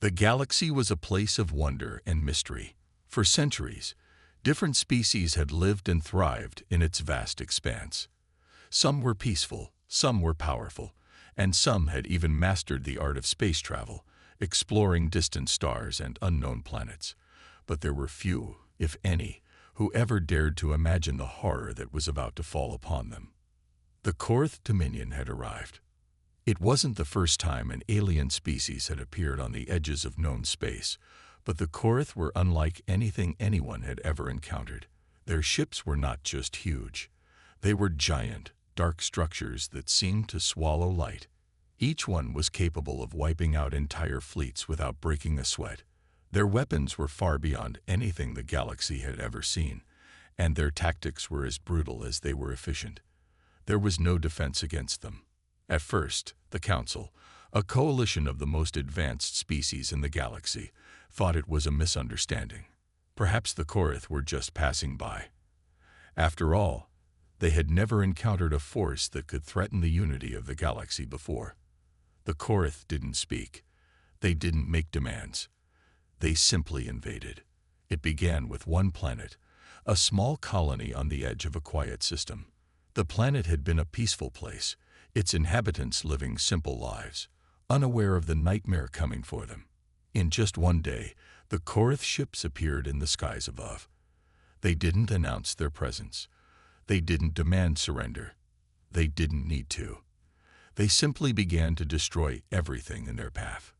The galaxy was a place of wonder and mystery. For centuries, different species had lived and thrived in its vast expanse. Some were peaceful, some were powerful, and some had even mastered the art of space travel, exploring distant stars and unknown planets. But there were few, if any, who ever dared to imagine the horror that was about to fall upon them. The Korth Dominion had arrived. It wasn't the first time an alien species had appeared on the edges of known space, but the Korth were unlike anything anyone had ever encountered. Their ships were not just huge. They were giant, dark structures that seemed to swallow light. Each one was capable of wiping out entire fleets without breaking a sweat. Their weapons were far beyond anything the galaxy had ever seen, and their tactics were as brutal as they were efficient. There was no defense against them. At first, the Council, a coalition of the most advanced species in the galaxy, thought it was a misunderstanding. Perhaps the Korth were just passing by. After all, they had never encountered a force that could threaten the unity of the galaxy before. The Korth didn't speak. They didn't make demands. They simply invaded. It began with one planet, a small colony on the edge of a quiet system. The planet had been a peaceful place, its inhabitants living simple lives, unaware of the nightmare coming for them. In just one day, the Korth ships appeared in the skies above. They didn't announce their presence. They didn't demand surrender. They didn't need to. They simply began to destroy everything in their path.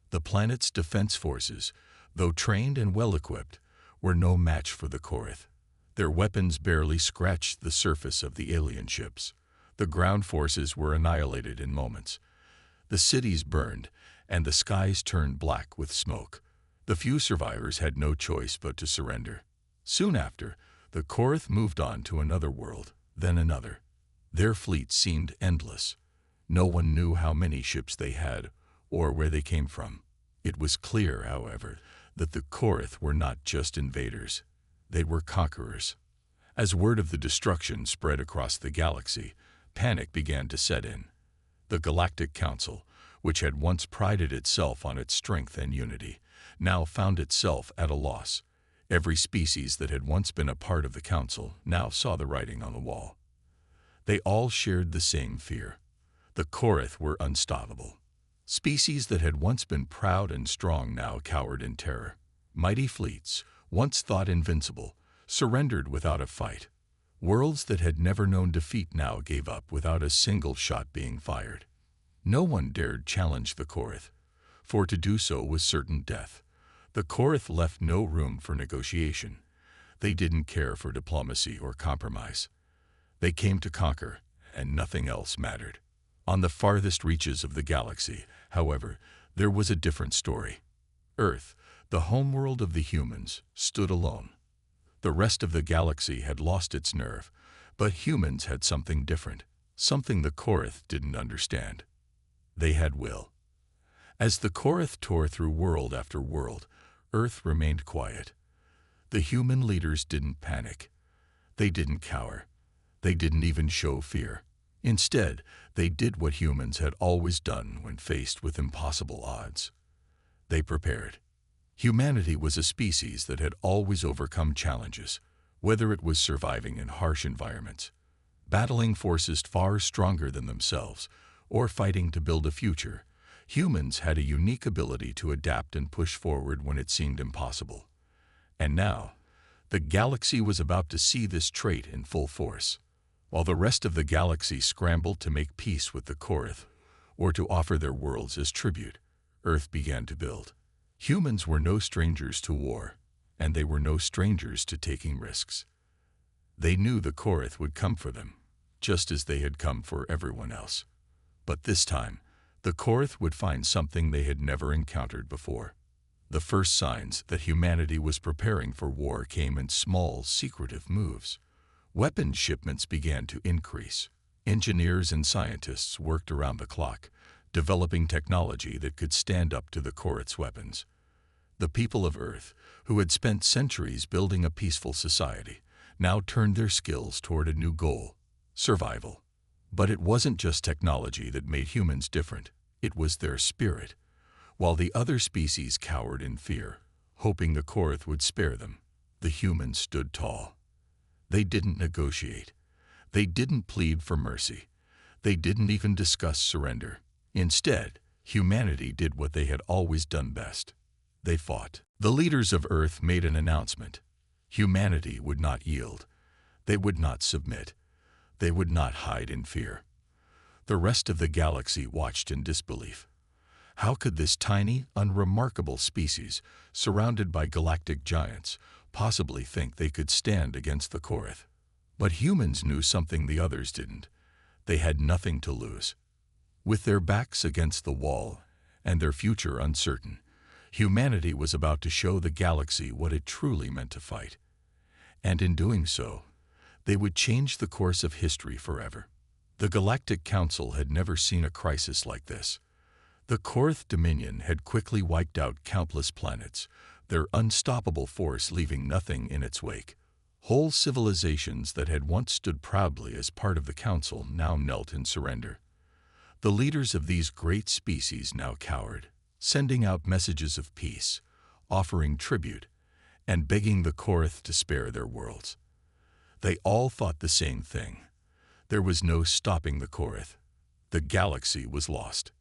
The planet's defense forces, though trained and well-equipped, were no match for the Korth. Their weapons barely scratched the surface of the alien ships. The ground forces were annihilated in moments. The cities burned, and the skies turned black with smoke. The few survivors had no choice but to surrender. Soon after, the Korth moved on to another world, then another. Their fleet seemed endless. No one knew how many ships they had or where they came from. It was clear, however, that the Korth were not just invaders. They were conquerors. As word of the destruction spread across the galaxy, panic began to set in. The Galactic Council, which had once prided itself on its strength and unity, now found itself at a loss. Every species that had once been a part of the Council now saw the writing on the wall. They all shared the same fear. The Korth were unstoppable. Species that had once been proud and strong now cowered in terror. Mighty fleets, once thought invincible, surrendered without a fight. Worlds that had never known defeat now gave up without a single shot being fired. No one dared challenge the Korth, for to do so was certain death. The Korth left no room for negotiation. They didn't care for diplomacy or compromise. They came to conquer, and nothing else mattered. On the farthest reaches of the galaxy, however, there was a different story. Earth, the homeworld of the humans, stood alone. The rest of the galaxy had lost its nerve, but humans had something different, something the Korth didn't understand. They had will. As the Korth tore through world after world, Earth remained quiet. The human leaders didn't panic. They didn't cower. They didn't even show fear. Instead, they did what humans had always done when faced with impossible odds. They prepared. Humanity was a species that had always overcome challenges, whether it was surviving in harsh environments, battling forces far stronger than themselves, or fighting to build a future. Humans had a unique ability to adapt and push forward when it seemed impossible. And now, the galaxy was about to see this trait in full force. While the rest of the galaxy scrambled to make peace with the Korth, or to offer their worlds as tribute, Earth began to build. Humans were no strangers to war, and they were no strangers to taking risks. They knew the Korth would come for them, just as they had come for everyone else. But this time, the Korth would find something they had never encountered before. The first signs that humanity was preparing for war came in small, secretive moves. Weapons shipments began to increase. Engineers and scientists worked around the clock, developing technology that could stand up to the Korth's weapons. The people of Earth, who had spent centuries building a peaceful society, now turned their skills toward a new goal: survival. But it wasn't just technology that made humans different. It was their spirit. While the other species cowered in fear, hoping the Korth would spare them, the humans stood tall. They didn't negotiate. They didn't plead for mercy. They didn't even discuss surrender. Instead, humanity did what they had always done best. They fought. The leaders of Earth made an announcement. Humanity would not yield. They would not submit. They would not hide in fear. The rest of the galaxy watched in disbelief. How could this tiny, unremarkable species, surrounded by galactic giants, possibly think they could stand against the Korth? But humans knew something the others didn't. They had nothing to lose. With their backs against the wall and their future uncertain, humanity was about to show the galaxy what it truly meant to fight. And in doing so, they would change the course of history forever. The Galactic Council had never seen a crisis like this. The Korth Dominion had quickly wiped out countless planets, their unstoppable force leaving nothing in its wake. Whole civilizations that had once stood proudly as part of the Council now knelt in surrender. The leaders of these great species now cowered, sending out messages of peace, offering tribute, and begging the Korth to spare their worlds. They all thought the same thing. There was no stopping the Korth. The galaxy was lost.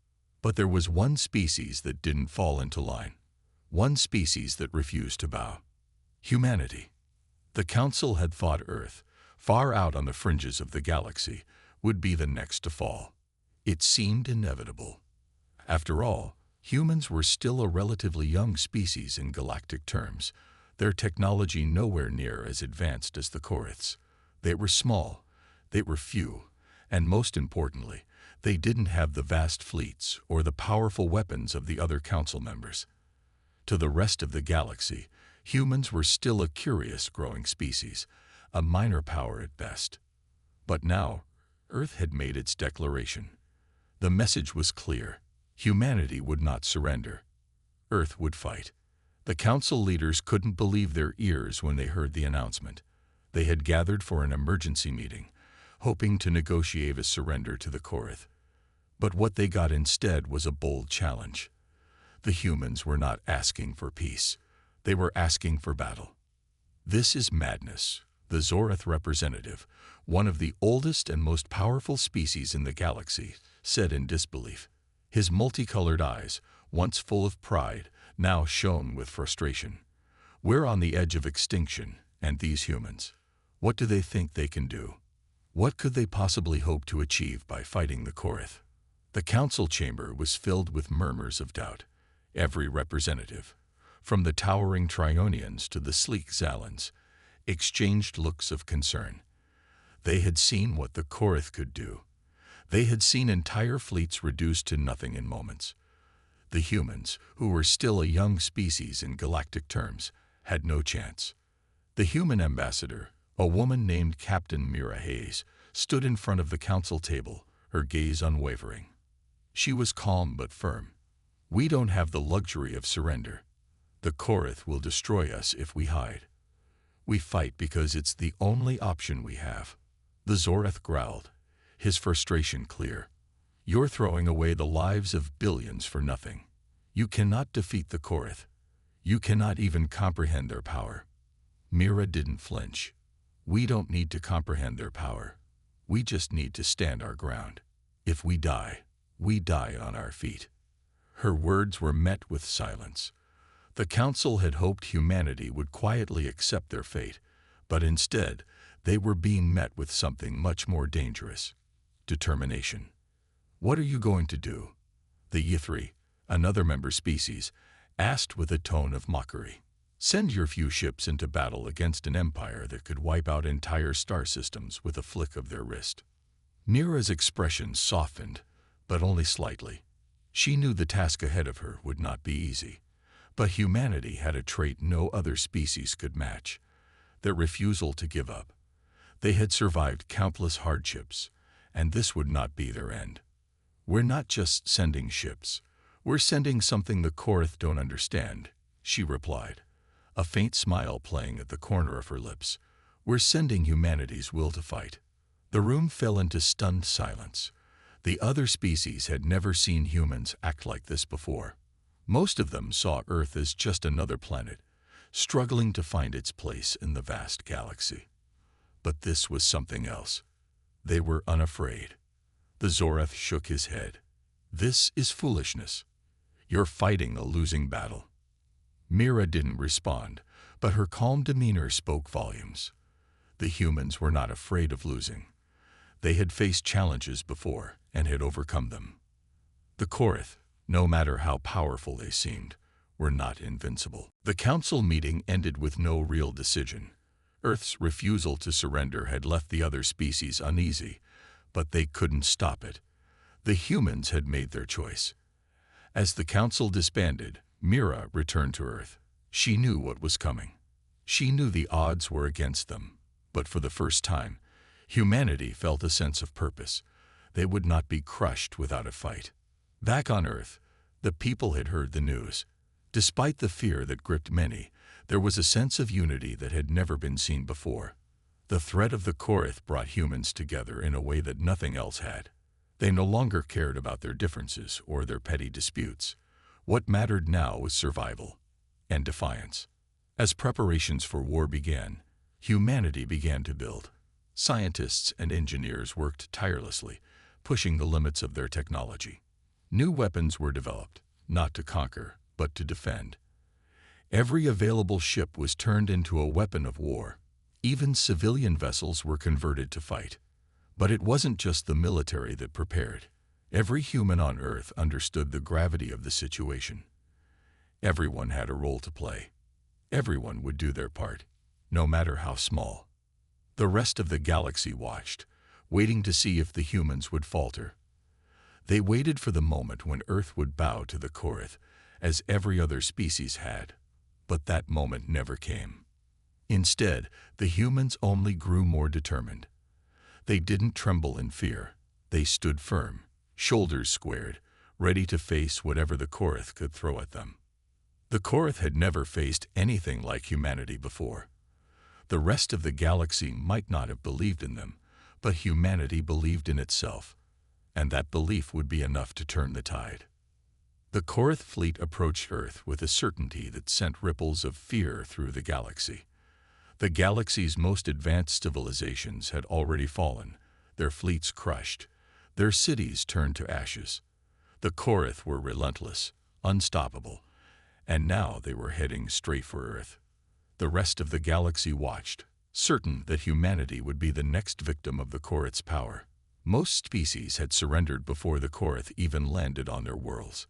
But there was one species that didn't fall into line. One species that refused to bow. Humanity. The Council had thought Earth, far out on the fringes of the galaxy, would be the next to fall. It seemed inevitable. After all, humans were still a relatively young species in galactic terms, their technology nowhere near as advanced as the Korths. They were small, they were few, and most importantly, they didn't have the vast fleets or the powerful weapons of the other Council members. To the rest of the galaxy, humans were still a curious growing species, a minor power at best. But now, Earth had made its declaration. The message was clear. Humanity would not surrender. Earth would fight. The Council leaders couldn't believe their ears when they heard the announcement. They had gathered for an emergency meeting, hoping to negotiate a surrender to the Korth. But what they got instead was a bold challenge. The humans were not asking for peace. They were asking for battle. This is madness, the Zorath representative, one of the oldest and most powerful species in the galaxy, said in disbelief. His multicolored eyes, once full of pride, now shone with frustration. We're on the edge of extinction, and these humans, what do they think they can do? What could they possibly hope to achieve by fighting the Korth? The council chamber was filled with murmurs of doubt. Every representative, from the towering Trionians to the sleek Zalans, exchanged looks of concern. They had seen what the Korth could do. They had seen entire fleets reduced to nothing in moments. The humans, who were still a young species in galactic terms, had no chance. The human ambassador, a woman named Captain Mira Hayes, stood in front of the council table, her gaze unwavering. She was calm but firm. We don't have the luxury of surrender. The Korth will destroy us if we hide. We fight because it's the only option we have. The Zorath growled, his frustration clear. You're throwing away the lives of billions for nothing. You cannot defeat the Korth. You cannot even comprehend their power. Mira didn't flinch. We don't need to comprehend their power. We just need to stand our ground. If we die on our feet. Her words were met with silence. The council had hoped humanity would quietly accept their fate, but instead, they were being met with something much more dangerous. Determination. What are you going to do? The Yithri, another member species, asked with a tone of mockery. Send your few ships into battle against an empire that could wipe out entire star systems with a flick of their wrist. Mira's expression softened, but only slightly. She knew the task ahead of her would not be easy. But humanity had a trait no other species could match: their refusal to give up. They had survived countless hardships, and this would not be their end. We're not just sending ships. We're sending something the Korth don't understand, she replied, a faint smile playing at the corner of her lips. We're sending humanity's will to fight. The room fell into stunned silence. The other species had never seen humans act like this before. Most of them saw Earth as just another planet, struggling to find its place in the vast galaxy. But this was something else. They were unafraid. The Zorath shook his head. "This is foolishness. You're fighting a losing battle." Mira didn't respond, but her calm demeanor spoke volumes. The humans were not afraid of losing. They had faced challenges before and had overcome them. The Korath, no matter how powerful they seemed, were not invincible. The council meeting ended with no real decision. Earth's refusal to surrender had left the other species uneasy, but they couldn't stop it. The humans had made their choice. As the council disbanded, Mira returned to Earth. She knew what was coming. She knew the odds were against them, but for the first time, humanity felt a sense of purpose. They would not be crushed without a fight. Back on Earth, the people had heard the news. Despite the fear that gripped many, there was a sense of unity that had never been seen before. The threat of the Korath brought humans together in a way that nothing else had. They no longer cared about their differences or their petty disputes. What mattered now was survival and defiance. As preparations for war began, humanity began to build. Scientists and engineers worked tirelessly, pushing the limits of their technology. New weapons were developed, not to conquer, but to defend. Every available ship was turned into a weapon of war. Even civilian vessels were converted to fight. But it wasn't just the military that prepared. Every human on Earth understood the gravity of the situation. Everyone had a role to play. Everyone would do their part, no matter how small. The rest of the galaxy watched, waiting to see if the humans would falter. They waited for the moment when Earth would bow to the Korath, as every other species had. But that moment never came. Instead, the humans only grew more determined. They didn't tremble in fear. They stood firm, shoulders squared, ready to face whatever the Korath could throw at them. The Korath had never faced anything like humanity before. The rest of the galaxy might not have believed in them, but humanity believed in itself, and that belief would be enough to turn the tide. The Korath fleet approached Earth with a certainty that sent ripples of fear through the galaxy. The galaxy's most advanced civilizations had already fallen, their fleets crushed, their cities turned to ashes. The Korath were relentless, unstoppable, and now they were heading straight for Earth. The rest of the galaxy watched, certain that humanity would be the next victim of the Korath's power. Most species had surrendered before the Korath even landed on their worlds.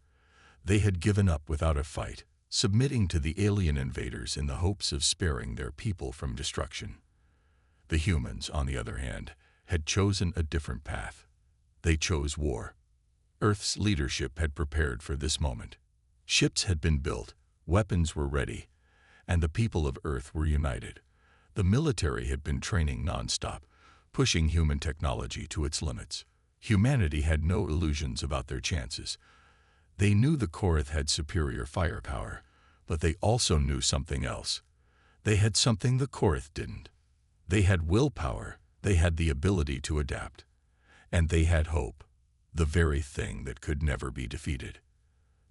They had given up without a fight, submitting to the alien invaders in the hopes of sparing their people from destruction. The humans, on the other hand, had chosen a different path. They chose war. Earth's leadership had prepared for this moment. Ships had been built, weapons were ready, and the people of Earth were united. The military had been training nonstop, pushing human technology to its limits. Humanity had no illusions about their chances. They knew the Korath had superior firepower, but they also knew something else. They had something the Korath didn't. They had willpower, they had the ability to adapt, and they had hope, the very thing that could never be defeated.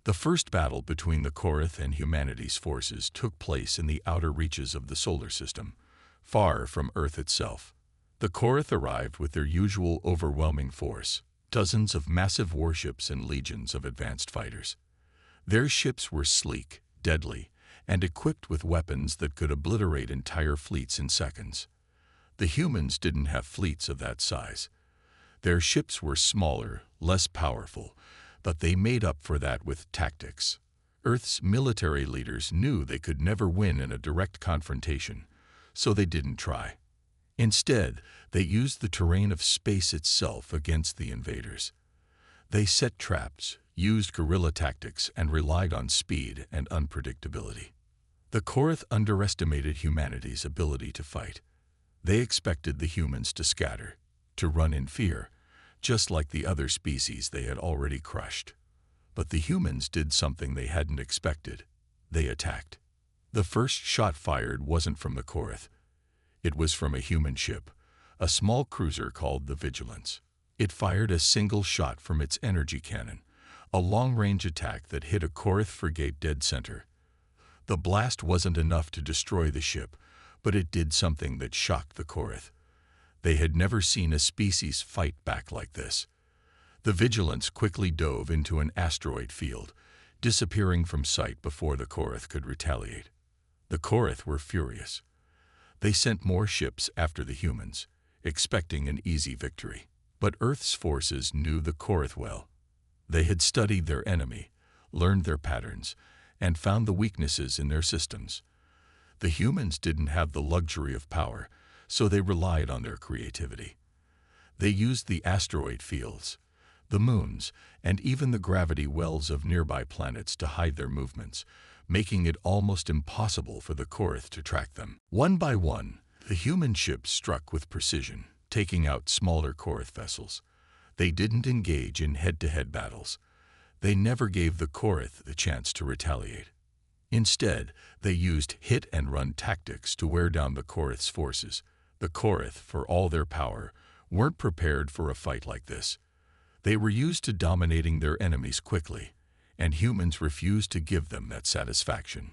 The first battle between the Korath and humanity's forces took place in the outer reaches of the solar system, far from Earth itself. The Korath arrived with their usual overwhelming force, dozens of massive warships and legions of advanced fighters. Their ships were sleek, deadly, and equipped with weapons that could obliterate entire fleets in seconds. The humans didn't have fleets of that size. Their ships were smaller, less powerful, but they made up for that with tactics. Earth's military leaders knew they could never win in a direct confrontation, so they didn't try. Instead, they used the terrain of space itself against the invaders. They set traps, used guerrilla tactics, and relied on speed and unpredictability. The Korath underestimated humanity's ability to fight. They expected the humans to scatter, to run in fear, just like the other species they had already crushed. But the humans did something they hadn't expected. They attacked. The first shot fired wasn't from the Korath. It was from a human ship, a small cruiser called the Vigilance. It fired a single shot from its energy cannon, a long-range attack that hit a Korath frigate dead center. The blast wasn't enough to destroy the ship, but it did something that shocked the Korath. They had never seen a species fight back like this. The Vigilance quickly dove into an asteroid field, disappearing from sight before the Korath could retaliate. The Korath were furious. They sent more ships after the humans, expecting an easy victory. But Earth's forces knew the Korath well. They had studied their enemy, learned their patterns, and found the weaknesses in their systems. The humans didn't have the luxury of power, so they relied on their creativity. They used the asteroid fields, the moons, and even the gravity wells of nearby planets to hide their movements, making it almost impossible for the Korath to track them. One by one, the human ships struck with precision, taking out smaller Korath vessels. They didn't engage in head-to-head battles. They never gave the Korath the chance to retaliate. Instead, they used hit-and-run tactics to wear down the Korath's forces. The Korath, for all their power, weren't prepared for a fight like this. They were used to dominating their enemies quickly, and humans refused to give them that satisfaction.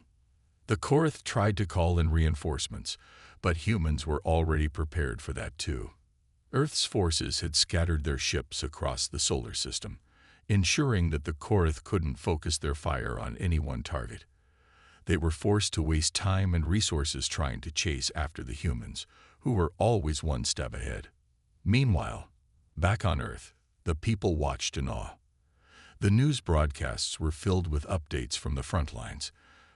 The Korath tried to call in reinforcements, but humans were already prepared for that too. Earth's forces had scattered their ships across the solar system, ensuring that the Korath couldn't focus their fire on any one target. They were forced to waste time and resources trying to chase after the humans, who were always one step ahead. Meanwhile, back on Earth, the people watched in awe. The news broadcasts were filled with updates from the front lines,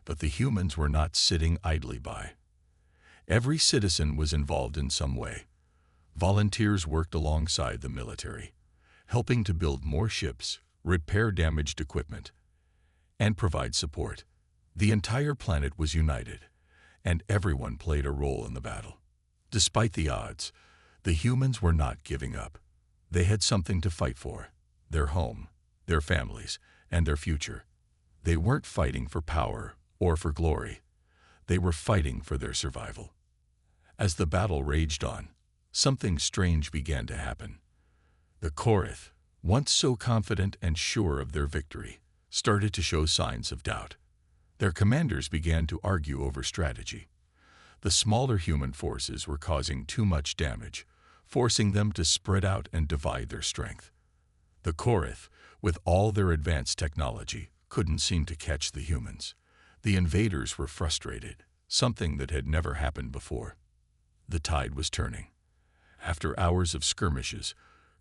but the humans were not sitting idly by. Every citizen was involved in some way. Volunteers worked alongside the military, helping to build more ships, repair damaged equipment, and provide support. The entire planet was united, and everyone played a role in the battle. Despite the odds, the humans were not giving up. They had something to fight for: their home, their families, and their future. They weren't fighting for power or for glory. They were fighting for their survival. As the battle raged on, something strange began to happen. The Korath, once so confident and sure of their victory, started to show signs of doubt. Their commanders began to argue over strategy. The smaller human forces were causing too much damage, forcing them to spread out and divide their strength. The Korath, with all their advanced technology, couldn't seem to catch the humans. The invaders were frustrated, something that had never happened before. The tide was turning. After hours of skirmishes,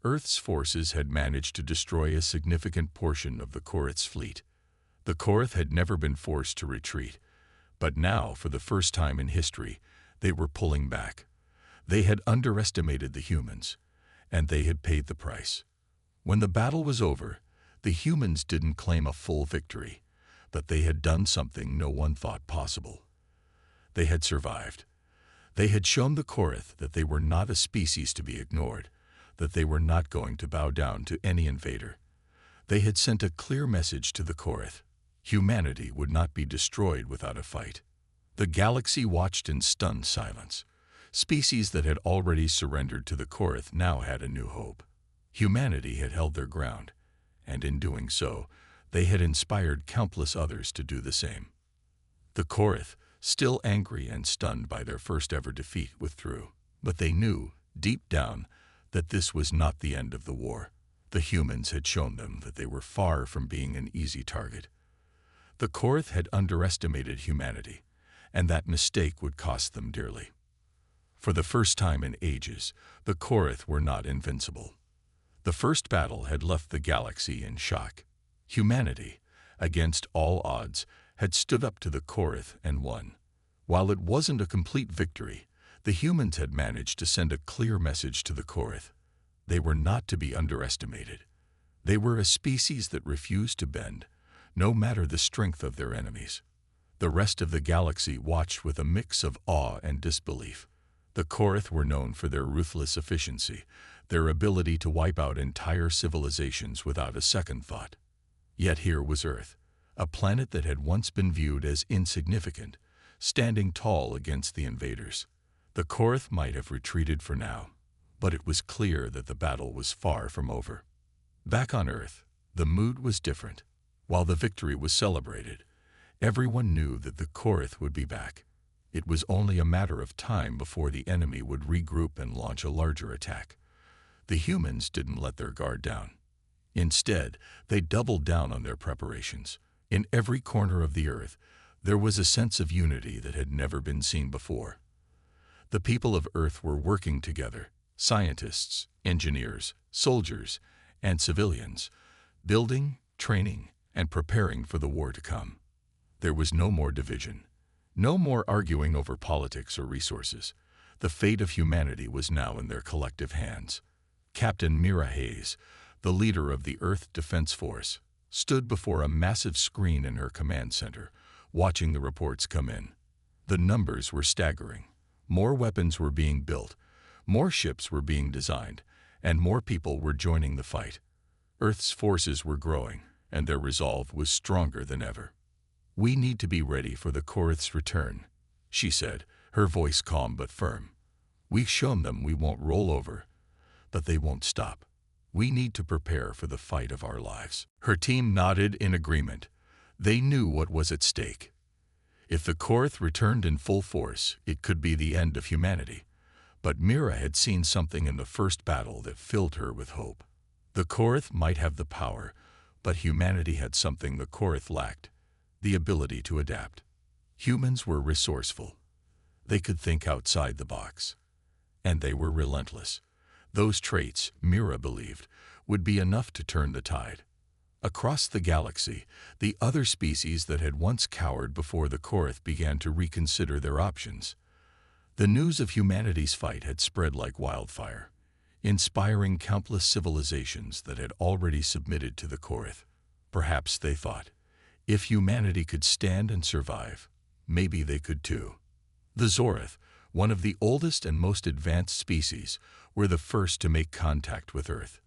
Earth's forces had managed to destroy a significant portion of the Korath's fleet. The Korath had never been forced to retreat, but now, for the first time in history, they were pulling back. They had underestimated the humans, and they had paid the price. When the battle was over, the humans didn't claim a full victory, but they had done something no one thought possible. They had survived. They had shown the Korath that they were not a species to be ignored, that they were not going to bow down to any invader. They had sent a clear message to the Korath: humanity would not be destroyed without a fight. The galaxy watched in stunned silence. Species that had already surrendered to the Korath now had a new hope. Humanity had held their ground, and in doing so, they had inspired countless others to do the same. The Korath, still angry and stunned by their first-ever defeat, withdrew. But they knew, deep down, that this was not the end of the war. The humans had shown them that they were far from being an easy target. The Korath had underestimated humanity, and that mistake would cost them dearly. For the first time in ages, the Korath were not invincible. The first battle had left the galaxy in shock. Humanity, against all odds, had stood up to the Korath and won. While it wasn't a complete victory, the humans had managed to send a clear message to the Korath. They were not to be underestimated. They were a species that refused to bend, no matter the strength of their enemies. The rest of the galaxy watched with a mix of awe and disbelief. The Korath were known for their ruthless efficiency, their ability to wipe out entire civilizations without a second thought. Yet here was Earth, a planet that had once been viewed as insignificant, standing tall against the invaders. The Korath might have retreated for now, but it was clear that the battle was far from over. Back on Earth, The mood was different. While the victory was celebrated, everyone knew that the Korth would be back. It was only a matter of time before the enemy would regroup and launch a larger attack. The humans didn't let their guard down. Instead, they doubled down on their preparations. In every corner of the earth, there was a sense of unity that had never been seen before. The people of Earth were working together, scientists, engineers, soldiers, and civilians, building, training, and preparing for the war to come. There was no more division, no more arguing over politics or resources. The fate of humanity was now in their collective hands. Captain Mira Hayes, the leader of the Earth Defense Force, stood before a massive screen in her command center, watching the reports come in. The numbers were staggering. More weapons were being built, more ships were being designed, and more people were joining the fight. Earth's forces were growing, and their resolve was stronger than ever. "We need to be ready for the Korth's return," she said, her voice calm but firm. "We've shown them we won't roll over, but they won't stop. We need to prepare for the fight of our lives." Her team nodded in agreement. They knew what was at stake. If the Korth returned in full force, it could be the end of humanity. But Mira had seen something in the first battle that filled her with hope. The Korth might have the power, but humanity had something the Korth lacked: the ability to adapt. Humans were resourceful. They could think outside the box. And they were relentless. Those traits, Mira believed, would be enough to turn the tide. Across the galaxy, the other species that had once cowered before the Korth began to reconsider their options. The news of humanity's fight had spread like wildfire, inspiring countless civilizations that had already submitted to the Korth. Perhaps, they thought, if humanity could stand and survive, maybe they could too. The Zorath, one of the oldest and most advanced species, were the first to make contact with Earth.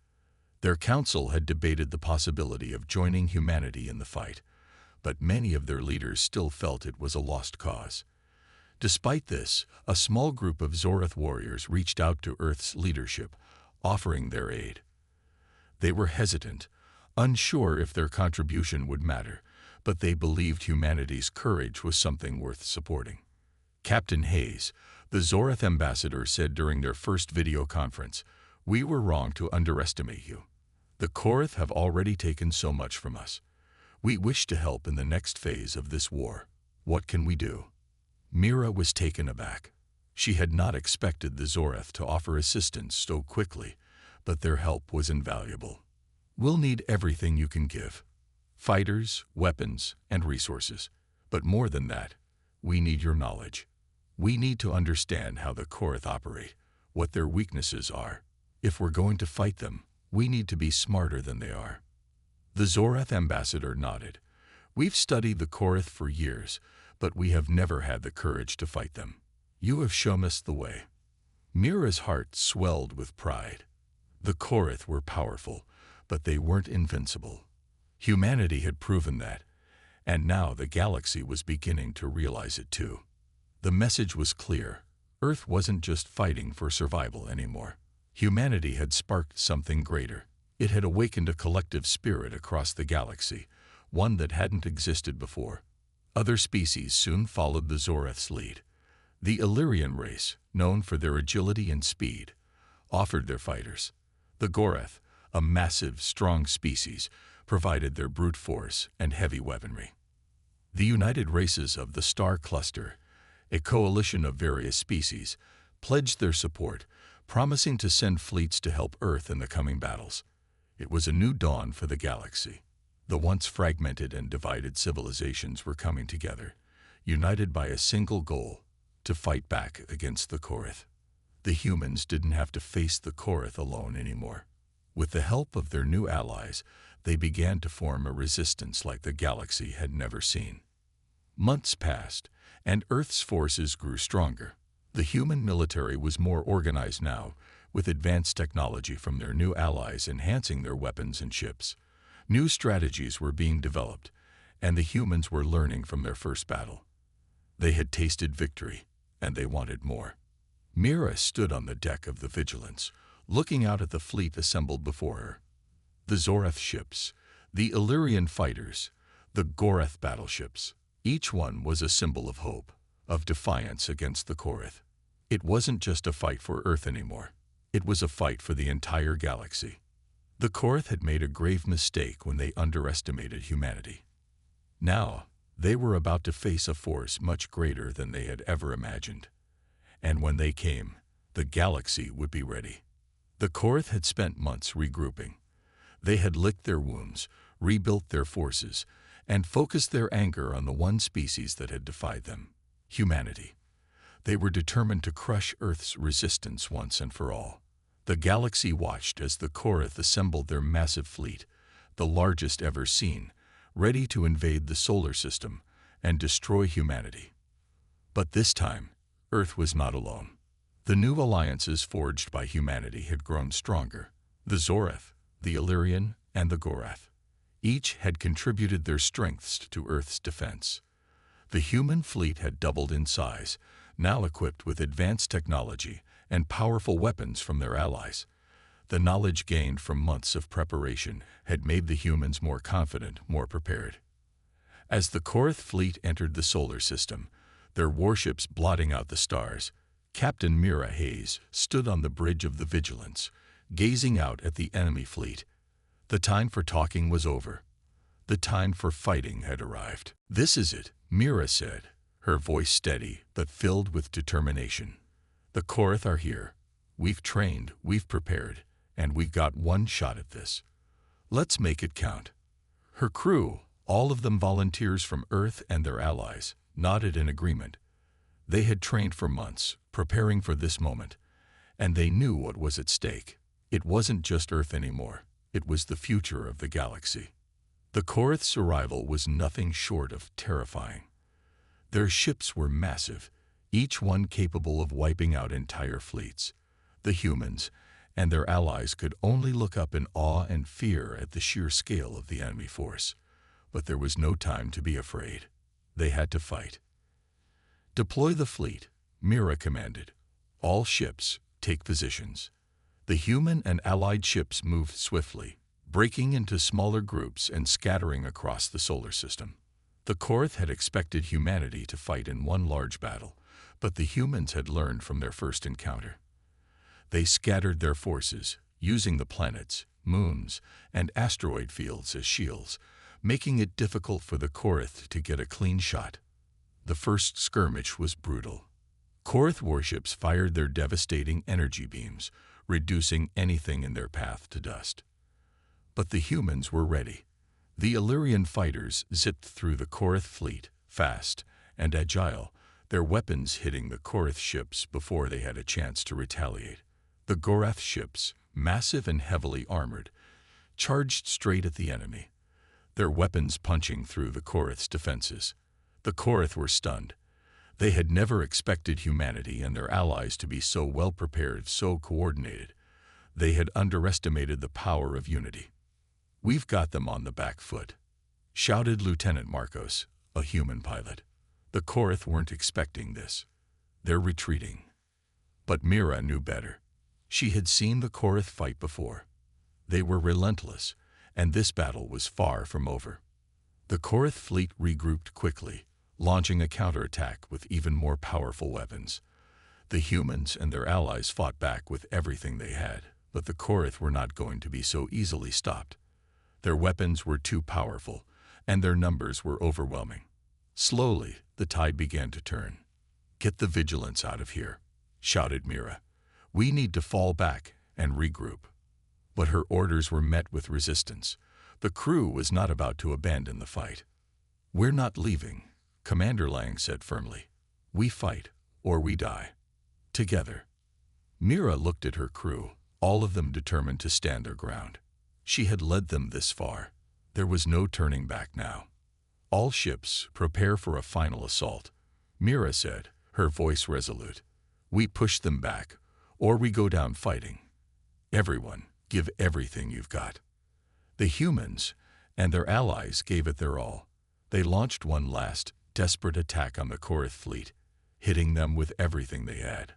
Their council had debated the possibility of joining humanity in the fight, but many of their leaders still felt it was a lost cause. Despite this, a small group of Zorath warriors reached out to Earth's leadership, offering their aid. They were hesitant, unsure if their contribution would matter, but they believed humanity's courage was something worth supporting. Captain Hayes, the Zorath ambassador, said during their first video conference, "We were wrong to underestimate you. The Korth have already taken so much from us. We wish to help in the next phase of this war. What can we do?" Mira was taken aback. She had not expected the Zorath to offer assistance so quickly, but their help was invaluable. "We'll need everything you can give. Fighters, weapons, and resources. But more than that, we need your knowledge. We need to understand how the Korth operate, what their weaknesses are. If we're going to fight them, we need to be smarter than they are." The Zorath ambassador nodded. "We've studied the Korth for years, but we have never had the courage to fight them. You have shown us the way." Mira's heart swelled with pride. The Korth were powerful, but they weren't invincible. Humanity had proven that, and now the galaxy was beginning to realize it too. The message was clear. Earth wasn't just fighting for survival anymore. Humanity had sparked something greater. It had awakened a collective spirit across the galaxy, one that hadn't existed before. Other species soon followed the Zorath's lead. The Illyrian race, known for their agility and speed, offered their fighters. The Gorath, a massive, strong species, provided their brute force and heavy weaponry. The united races of the Star Cluster, a coalition of various species, pledged their support, promising to send fleets to help Earth in the coming battles. It was a new dawn for the galaxy. The once fragmented and divided civilizations were coming together, united by a single goal: to fight back against the Korth. The humans didn't have to face the Korth alone anymore. With the help of their new allies, they began to form a resistance like the galaxy had never seen. Months passed, and Earth's forces grew stronger. The human military was more organized now, with advanced technology from their new allies enhancing their weapons and ships. New strategies were being developed, and the humans were learning from their first battle. They had tasted victory, and they wanted more. Mira stood on the deck of the Vigilance, looking out at the fleet assembled before her. The Zorath ships, The Illyrian fighters, the Gorath battleships, each one was a symbol of hope, of defiance against the Korath. It wasn't just a fight for Earth anymore. It was a fight for the entire galaxy. The Korath had made a grave mistake when they underestimated humanity. Now, they were about to face a force much greater than they had ever imagined. And when they came, the galaxy would be ready. The Korath had spent months regrouping. They had licked their wounds, rebuilt their forces, and focused their anger on the one species that had defied them, humanity. They were determined to crush Earth's resistance once and for all. The galaxy watched as the Korath assembled their massive fleet, the largest ever seen, ready to invade the solar system and destroy humanity. But this time, Earth was not alone. The new alliances forged by humanity had grown stronger. The Zorath, the Illyrian, and the Gorath. Each had contributed their strengths to Earth's defense. The human fleet had doubled in size, now equipped with advanced technology and powerful weapons from their allies. The knowledge gained from months of preparation had made the humans more confident, more prepared. As the Korath fleet entered the solar system, their warships blotting out the stars, Captain Mira Hayes stood on the bridge of the Vigilance, gazing out at the enemy fleet. The time for talking was over. The time for fighting had arrived. "This is it," Mira said, her voice steady but filled with determination. "The Korath are here. We've trained, we've prepared, and we've got one shot at this. Let's make it count." Her crew, all of them volunteers from Earth and their allies, nodded in agreement. They had trained for months, preparing for this moment, and they knew what was at stake. It wasn't just Earth anymore. It was the future of the galaxy. The Korath's arrival was nothing short of terrifying. Their ships were massive, each one capable of wiping out entire fleets. The humans and their allies could only look up in awe and fear at the sheer scale of the enemy force. But there was no time to be afraid. They had to fight. "Deploy the fleet," Mira commanded. "All ships, take positions." The human and allied ships moved swiftly, breaking into smaller groups and scattering across the solar system. The Korath had expected humanity to fight in one large battle, but the humans had learned from their first encounter. They scattered their forces, using the planets, moons, and asteroid fields as shields, making it difficult for the Korath to get a clean shot. The first skirmish was brutal. Korath warships fired their devastating energy beams, reducing anything in their path to dust. But the humans were ready. The Illyrian fighters zipped through the Korath fleet, fast and agile, their weapons hitting the Korath ships before they had a chance to retaliate. The Gorath ships, massive and heavily armored, charged straight at the enemy, their weapons punching through the Korath's defenses. The Korath were stunned. They had never expected humanity and their allies to be so well prepared, so coordinated. They had underestimated the power of unity. "We've got them on the back foot," shouted Lieutenant Marcos, a human pilot. The Korath weren't expecting this. "They're retreating." But Mira knew better. She had seen the Korath fight before. They were relentless, and this battle was far from over. The Korath fleet regrouped quickly, launching a counterattack with even more powerful weapons. The humans and their allies fought back with everything they had, but the Korath were not going to be so easily stopped. Their weapons were too powerful, and their numbers were overwhelming. Slowly, the tide began to turn. "Get the Vigilance out of here," shouted Mira. "We need to fall back and regroup." But her orders were met with resistance. The crew was not about to abandon the fight. "We're not leaving," Commander Lang said firmly. "We fight, or we die. Together." Mira looked at her crew, all of them determined to stand their ground. She had led them this far. There was no turning back now. "All ships, prepare for a final assault," Mira said, her voice resolute. "We push them back, or we go down fighting. Everyone, give everything you've got." The humans and their allies gave it their all. They launched one last, desperate attack on the Korath fleet, hitting them with everything they had.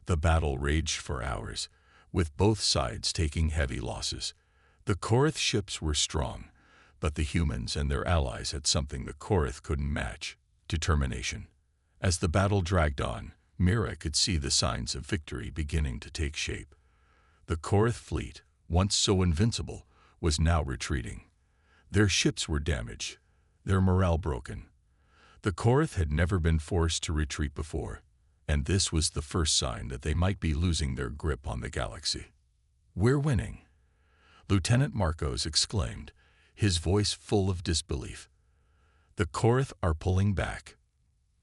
The battle raged for hours, with both sides taking heavy losses. The Korath ships were strong, But the humans and their allies had something the Korath couldn't match: determination. As the battle dragged on, Mira could see the signs of victory beginning to take shape. The Korath fleet, once so invincible, was now retreating. Their ships were damaged, their morale broken. The Korath had never been forced to retreat before, and this was the first sign that they might be losing their grip on the galaxy. "We're winning," Lieutenant Marcos exclaimed, his voice full of disbelief. "The Korath are pulling back."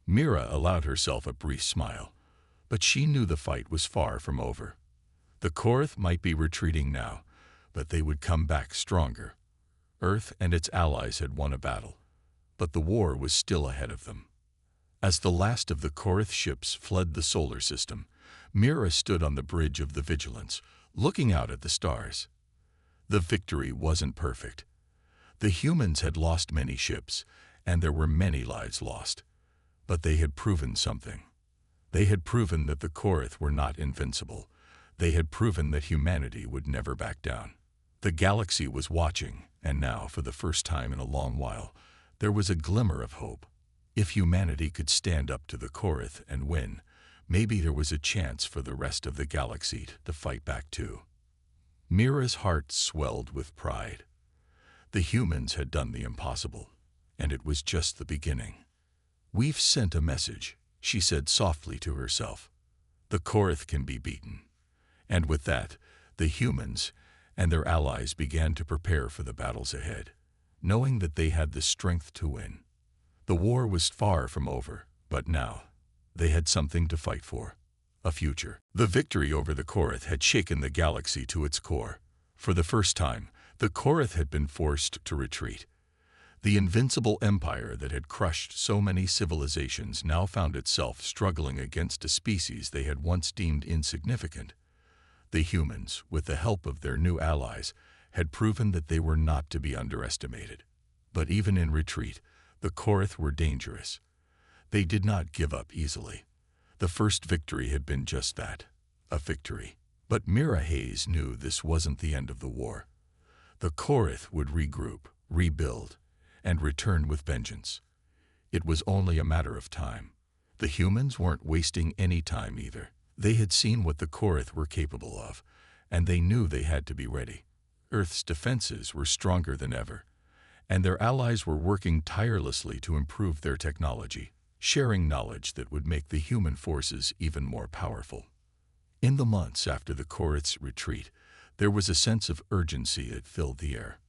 Mira allowed herself a brief smile, but she knew the fight was far from over. The Korath might be retreating now, but they would come back stronger. Earth and its allies had won a battle, but the war was still ahead of them. As the last of the Korath ships fled the solar system, Mira stood on the bridge of the Vigilance, looking out at the stars. The victory wasn't perfect. The humans had lost many ships, and there were many lives lost. But they had proven something. They had proven that the Korath were not invincible. They had proven that humanity would never back down. The galaxy was watching, and now, for the first time in a long while, there was a glimmer of hope. If humanity could stand up to the Korath and win, maybe there was a chance for the rest of the galaxy to fight back too. Mira's heart swelled with pride. The humans had done the impossible, and it was just the beginning. "We've sent a message," she said softly to herself. "The Korath can be beaten." And with that, the humans and their allies began to prepare for the battles ahead, knowing that they had the strength to win. The war was far from over, but now they had something to fight for: a future. The victory over the Korath had shaken the galaxy to its core. For the first time, the Korath had been forced to retreat. The invincible empire that had crushed so many civilizations now found itself struggling against a species they had once deemed insignificant. The humans, with the help of their new allies, had proven that they were not to be underestimated. But even in retreat, the Korath were dangerous. They did not give up easily. The first victory had been just that, a victory. But Mira Hayes knew this wasn't the end of the war. The Korath would regroup, rebuild, and return with vengeance. It was only a matter of time. The humans weren't wasting any time either. They had seen what the Korath were capable of, and they knew they had to be ready. Earth's defenses were stronger than ever, and their allies were working tirelessly to improve their technology, sharing knowledge that would make the human forces even more powerful. In the months after the Korath's retreat, there was a sense of urgency that filled the air.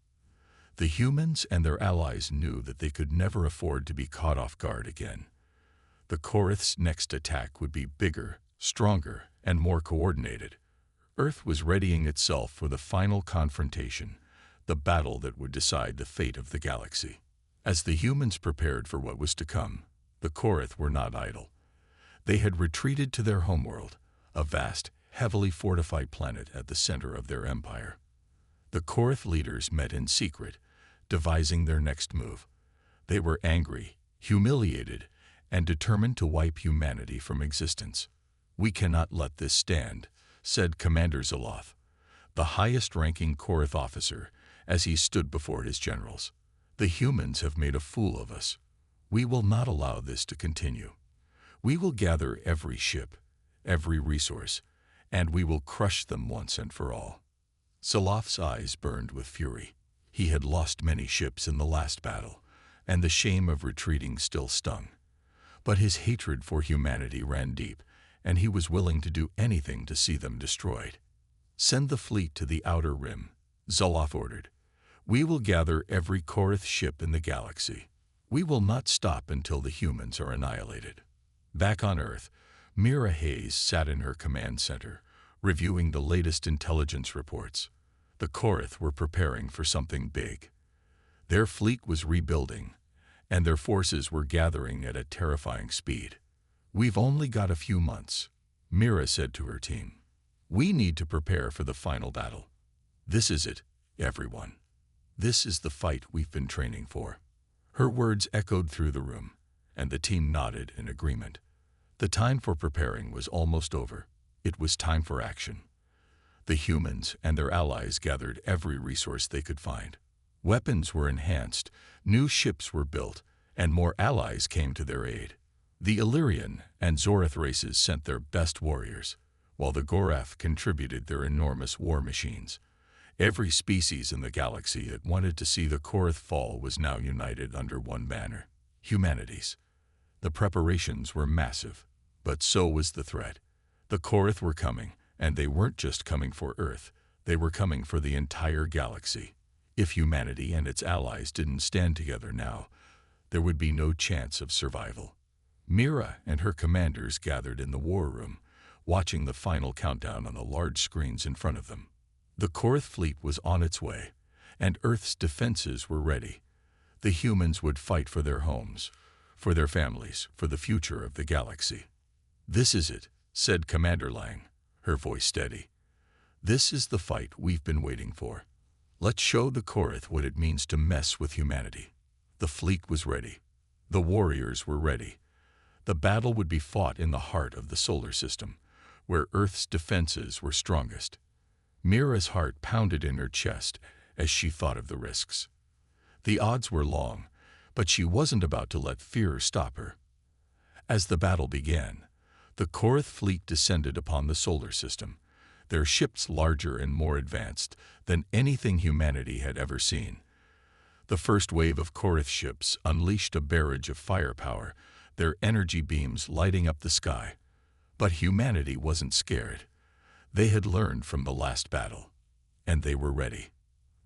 The humans and their allies knew that they could never afford to be caught off guard again. The Korath's next attack would be bigger, stronger, and more coordinated. Earth was readying itself for the final confrontation, the battle that would decide the fate of the galaxy. As the humans prepared for what was to come, the Korath were not idle. They had retreated to their homeworld, a vast, heavily fortified planet at the center of their empire. The Korath leaders met in secret, devising their next move. They were angry, humiliated, and determined to wipe humanity from existence. "We cannot let this stand," said Commander Zoloth, the highest-ranking Korath officer, as he stood before his generals. "The humans have made a fool of us. We will not allow this to continue. We will gather every ship, every resource, and we will crush them once and for all." Zoloth's eyes burned with fury. He had lost many ships in the last battle, and the shame of retreating still stung. But his hatred for humanity ran deep, and he was willing to do anything to see them destroyed. "Send the fleet to the outer rim," Zoloth ordered. "We will gather every Korath ship in the galaxy. We will not stop until the humans are annihilated." Back on Earth, Mira Hayes sat in her command center, reviewing the latest intelligence reports. The Korath were preparing for something big. Their fleet was rebuilding, and their forces were gathering at a terrifying speed. "We've only got a few months," Mira said to her team. "We need to prepare for the final battle. This is it, everyone. This is the fight we've been training for." Her words echoed through the room, and the team nodded in agreement. The time for preparing was almost over. It was time for action. The humans and their allies gathered every resource they could find. Weapons were enhanced, new ships were built, and more allies came to their aid. The Illyrian and Zorith races sent their best warriors, while the Gorath contributed their enormous war machines. Every species in the galaxy that wanted to see the Korath fall was now united under one banner: humanity's. The preparations were massive, but so was the threat. The Korath were coming, and they weren't just coming for Earth, they were coming for the entire galaxy. If humanity and its allies didn't stand together now, there would be no chance of survival. Mira and her commanders gathered in the war room, watching the final countdown on the large screens in front of them. The Korath fleet was on its way, and Earth's defenses were ready. The humans would fight for their homes, for their families, for the future of the galaxy. "This is it," said Commander Lang, her voice steady. "This is the fight we've been waiting for. Let's show the Korath what it means to mess with humanity." The fleet was ready. The warriors were ready. The battle would be fought in the heart of the solar system, where Earth's defenses were strongest. Mira's heart pounded in her chest as she thought of the risks. The odds were long, but she wasn't about to let fear stop her. As the battle began, the Korath fleet descended upon the solar system, their ships larger and more advanced than anything humanity had ever seen. The first wave of Korath ships unleashed a barrage of firepower, their energy beams lighting up the sky. But humanity wasn't scared. They had learned from the last battle, and they were ready.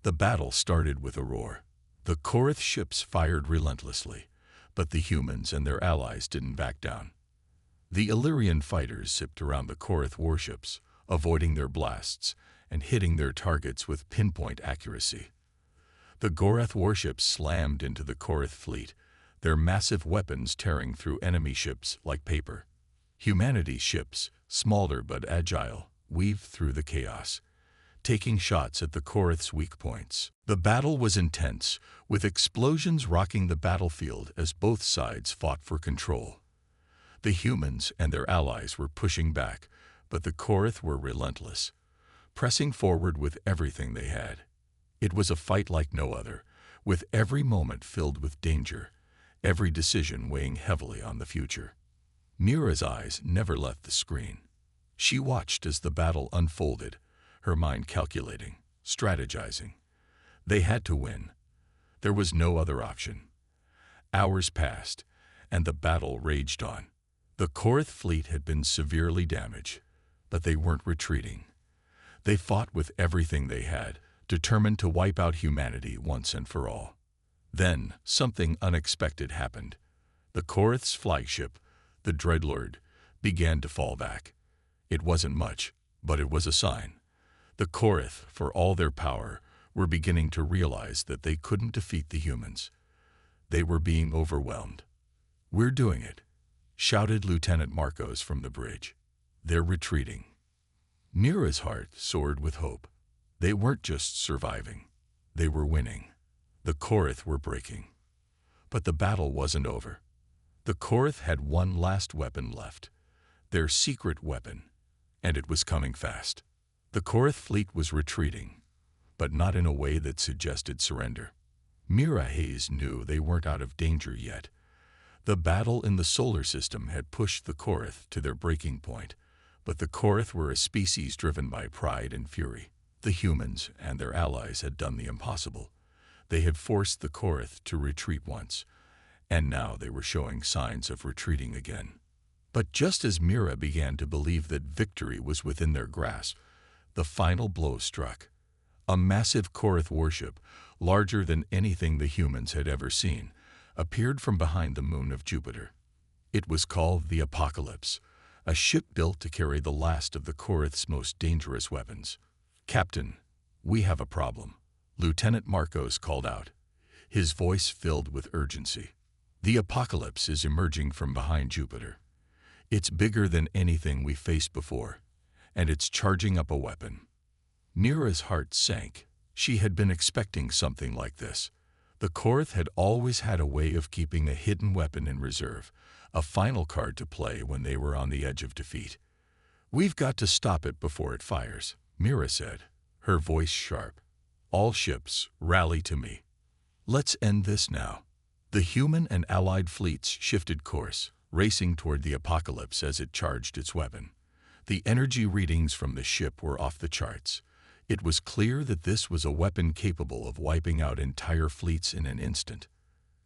The battle started with a roar. The Korath ships fired relentlessly, but the humans and their allies didn't back down. The Illyrian fighters zipped around the Korath warships, avoiding their blasts and hitting their targets with pinpoint accuracy. The Gorath warships slammed into the Korath fleet, their massive weapons tearing through enemy ships like paper. Humanity's ships, smaller but agile, weaved through the chaos, taking shots at the Korath's weak points. The battle was intense, with explosions rocking the battlefield as both sides fought for control. The humans and their allies were pushing back, but the Korath were relentless, pressing forward with everything they had. It was a fight like no other, with every moment filled with danger, every decision weighing heavily on the future. Mira's eyes never left the screen. She watched as the battle unfolded, her mind calculating, strategizing. They had to win. There was no other option. Hours passed, and the battle raged on. The Korath fleet had been severely damaged, but they weren't retreating. They fought with everything they had, determined to wipe out humanity once and for all. Then, something unexpected happened. The Korath's flagship, the Dreadlord, began to fall back. It wasn't much, but it was a sign. The Korath, for all their power, were beginning to realize that they couldn't defeat the humans. They were being overwhelmed. "We're doing it," shouted Lieutenant Marcos from the bridge. "They're retreating." Mira's heart soared with hope. They weren't just surviving. They were winning. The Korath were breaking. But the battle wasn't over. The Korath had one last weapon left, their secret weapon, and it was coming fast. The Korath fleet was retreating, but not in a way that suggested surrender. Mira Hayes knew they weren't out of danger yet. The battle in the solar system had pushed the Korath to their breaking point, but the Korath were a species driven by pride and fury. The humans and their allies had done the impossible. They had forced the Korath to retreat once, and now they were showing signs of retreating again. But just as Mira began to believe that victory was within their grasp, the final blow struck. A massive Korath warship, larger than anything the humans had ever seen, appeared from behind the moon of Jupiter. It was called the Apocalypse, a ship built to carry the last of the Korath's most dangerous weapons. "Captain, we have a problem," Lieutenant Marcos called out, his voice filled with urgency. "The Apocalypse is emerging from behind Jupiter. It's bigger than anything we faced before, and it's charging up a weapon." Mira's heart sank. She had been expecting something like this. The Korath had always had a way of keeping a hidden weapon in reserve, a final card to play when they were on the edge of defeat. "We've got to stop it before it fires," Mira said, her voice sharp. "All ships, rally to me." Let's end this now. The human and allied fleets shifted course, racing toward the apocalypse as it charged its weapon. The energy readings from the ship were off the charts. It was clear that this was a weapon capable of wiping out entire fleets in an instant.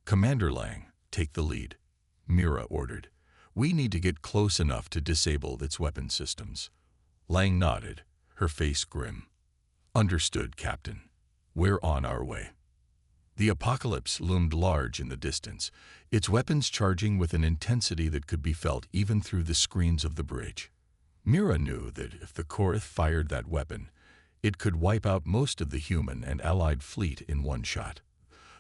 "Commander Lang, take the lead," Mira ordered. "We need to get close enough to disable its weapon systems." Lang nodded, her face grim. "Understood, Captain. We're on our way." The apocalypse loomed large in the distance, its weapons charging with an intensity that could be felt even through the screens of the bridge. Mira knew that if the Korath fired that weapon, it could wipe out most of the human and allied fleet in one shot.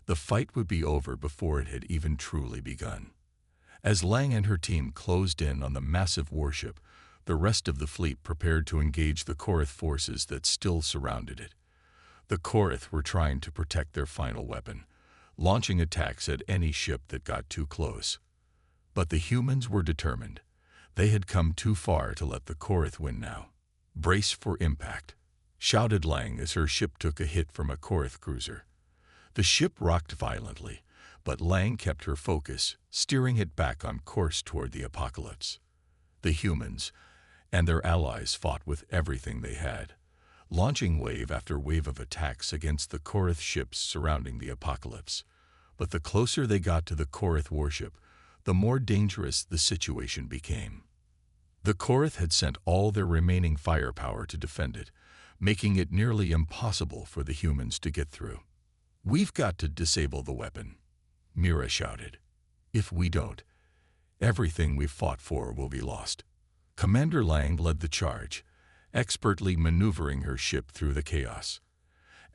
The fight would be over before it had even truly begun. As Lang and her team closed in on the massive warship, the rest of the fleet prepared to engage the Korath forces that still surrounded it. The Korath were trying to protect their final weapon, launching attacks at any ship that got too close. But the humans were determined. They had come too far to let the Korath win now. "Brace for impact," shouted Lang as her ship took a hit from a Korath cruiser. The ship rocked violently, but Lang kept her focus, steering it back on course toward the apocalypse. The humans and their allies fought with everything they had, launching wave after wave of attacks against the Korath ships surrounding the apocalypse. But the closer they got to the Korath warship, the more dangerous the situation became. The Korath had sent all their remaining firepower to defend it, making it nearly impossible for the humans to get through. "We've got to disable the weapon," Mira shouted. "If we don't, everything we've fought for will be lost." Commander Lang led the charge, expertly maneuvering her ship through the chaos.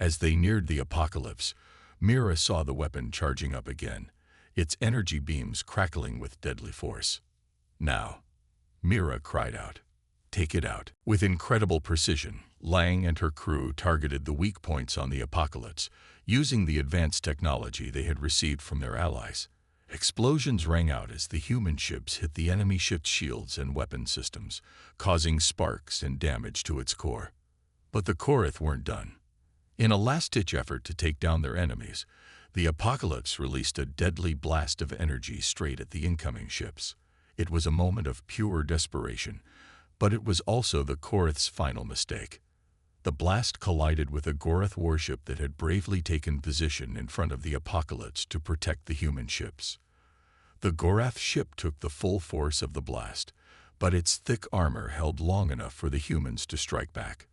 As they neared the apocalypse, Mira saw the weapon charging up again, its energy beams crackling with deadly force. "Now," Mira cried out. "Take it out." With incredible precision, Lang and her crew targeted the weak points on the apocalypse, using the advanced technology they had received from their allies. Explosions rang out as the human ships hit the enemy ship's shields and weapon systems, causing sparks and damage to its core. But the Korath weren't done. In a last-ditch effort to take down their enemies, the apocalypse released a deadly blast of energy straight at the incoming ships. It was a moment of pure desperation, but it was also the Korath's final mistake. The blast collided with a Korath warship that had bravely taken position in front of the apocalypse to protect the human ships. The Korath ship took the full force of the blast, but its thick armor held long enough for the humans to strike back.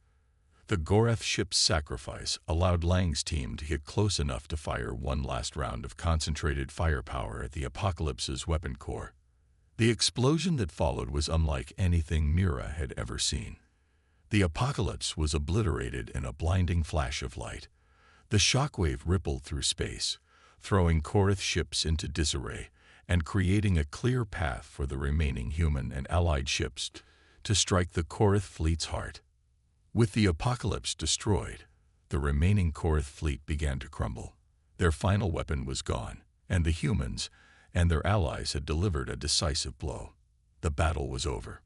The Korath ship's sacrifice allowed Lang's team to get close enough to fire one last round of concentrated firepower at the apocalypse's weapon core. The explosion that followed was unlike anything Mira had ever seen. The apocalypse was obliterated in a blinding flash of light. The shockwave rippled through space, throwing Korath ships into disarray and creating a clear path for the remaining human and allied ships to strike the Korath fleet's heart. With the apocalypse destroyed, the remaining Korath fleet began to crumble. Their final weapon was gone, and the humans and their allies had delivered a decisive blow. The battle was over.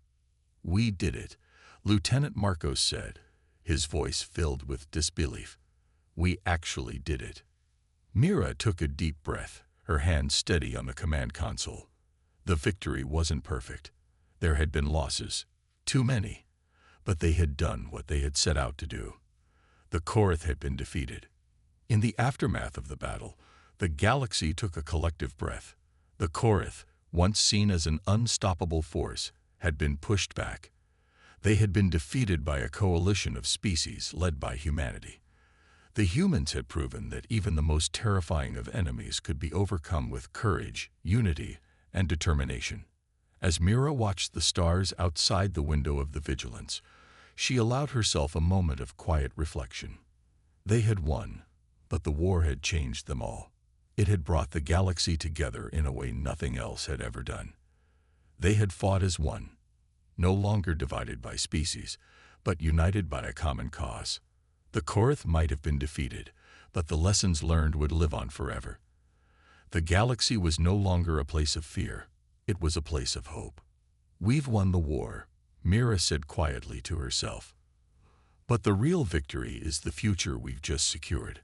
"We did it," Lieutenant Marcos said, his voice filled with disbelief. "We actually did it." Mira took a deep breath, her hand steady on the command console. The victory wasn't perfect. There had been losses, too many, but they had done what they had set out to do. The Korath had been defeated. In the aftermath of the battle, the galaxy took a collective breath. The Korath, once seen as an unstoppable force, had been pushed back. They had been defeated by a coalition of species led by humanity. The humans had proven that even the most terrifying of enemies could be overcome with courage, unity, and determination. As Mira watched the stars outside the window of the Vigilance, she allowed herself a moment of quiet reflection. They had won, but the war had changed them all. It had brought the galaxy together in a way nothing else had ever done. They had fought as one, no longer divided by species, but united by a common cause. The Korath might have been defeated, but the lessons learned would live on forever. The galaxy was no longer a place of fear. It was a place of hope. "We've won the war," Mira said quietly to herself. "But the real victory is the future we've just secured."